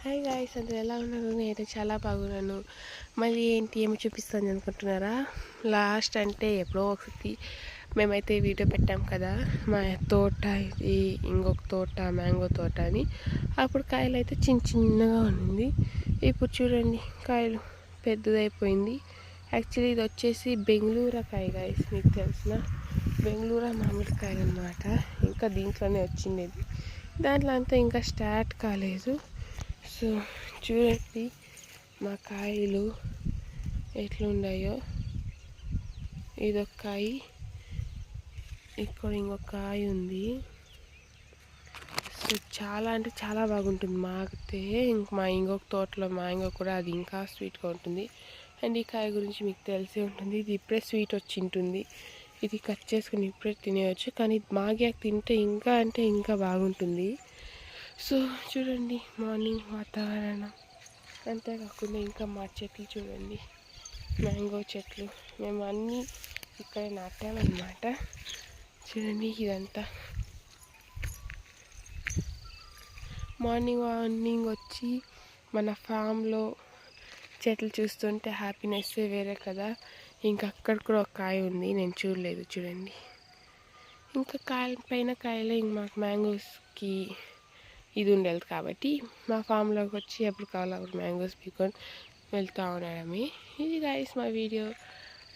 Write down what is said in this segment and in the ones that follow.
Hi guys, అందరూ ఎలా ఉన్నారు? నేనైతే చాలా బాగున్నాను. మళ్ళీ ఏంటి ఏమి చూపిస్తాను అనుకుంటున్నారా? లాస్ట్ అంటే ఎప్పుడో ఒకటి మేమైతే వీడియో పెట్టాం కదా, మా తోట ఇది ఇంకొక తోట మ్యాంగో తోట అని. అప్పుడు కాయలు అయితే చిన్నగా ఉంది. ఇప్పుడు చూడండి కాయలు పెద్దదైపోయింది. యాక్చువల్లీ ఇది వచ్చేసి బెంగళూరు కాయ గాయస్, మీకు తెలిసిన బెంగళూరు మామిడికాయలు అనమాట. ఇంకా దీంట్లోనే వచ్చింది ఇది, దాంట్లో అంతా ఇంకా స్టార్ట్ కాలేదు. సో చూడండి మా కాయలు ఎట్లున్నాయో. ఇదొక కాయ, ఇక్కడ ఇంకొక కాయ ఉంది. సో చాలా అంటే చాలా బాగుంటుంది మాగితే. మా ఇంకొక తోటలో మ్యాంగో కూడా అది ఇంకా స్వీట్గా ఉంటుంది. అండ్ ఈ కాయ గురించి మీకు తెలిసే ఉంటుంది, ఇది ఇప్పుడే స్వీట్ వచ్చి ఉంటుంది. ఇది కట్ చేసుకుని ఇప్పుడే తినేయచ్చు, కానీ మాగాక తింటే ఇంకా అంటే ఇంకా బాగుంటుంది. సో చూడండి మార్నింగ్ వాతావరణం, అంతేకాకుండా ఇంకా మా చెట్లు చూడండి, మ్యాంగో చెట్లు మేము అన్నీ ఇక్కడ నాటామన్నమాట. చూడండి ఇదంతా మార్నింగ్ వచ్చి మన ఫామ్లో చెట్లు చూస్తుంటే హ్యాపీనెస్ వేరే కదా. ఇంకా అక్కడ కూడా ఒక కాయ ఉంది, నేను చూడలేదు. చూడండి ఇంకా కాయల పైన కాయలే. ఇంక మాకు మ్యాంగోస్కి ఇది ఉండేది కాబట్టి మా ఫామ్లోకి వచ్చి ఎప్పుడు కావాలో అప్పుడు మ్యాంగోస్ పీకొని వెళ్తూ ఉండడమే. ఇది గాయస్ మా వీడియో.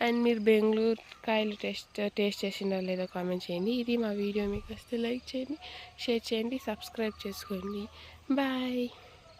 అండ్ మీరు బెంగళూరు కాయలు టేస్ట్ చేసిందో లేదో కామెంట్ చేయండి. ఇది మా వీడియో. మీకు వస్తే లైక్ చేయండి, షేర్ చేయండి, సబ్స్క్రైబ్ చేసుకోండి. బాయ్.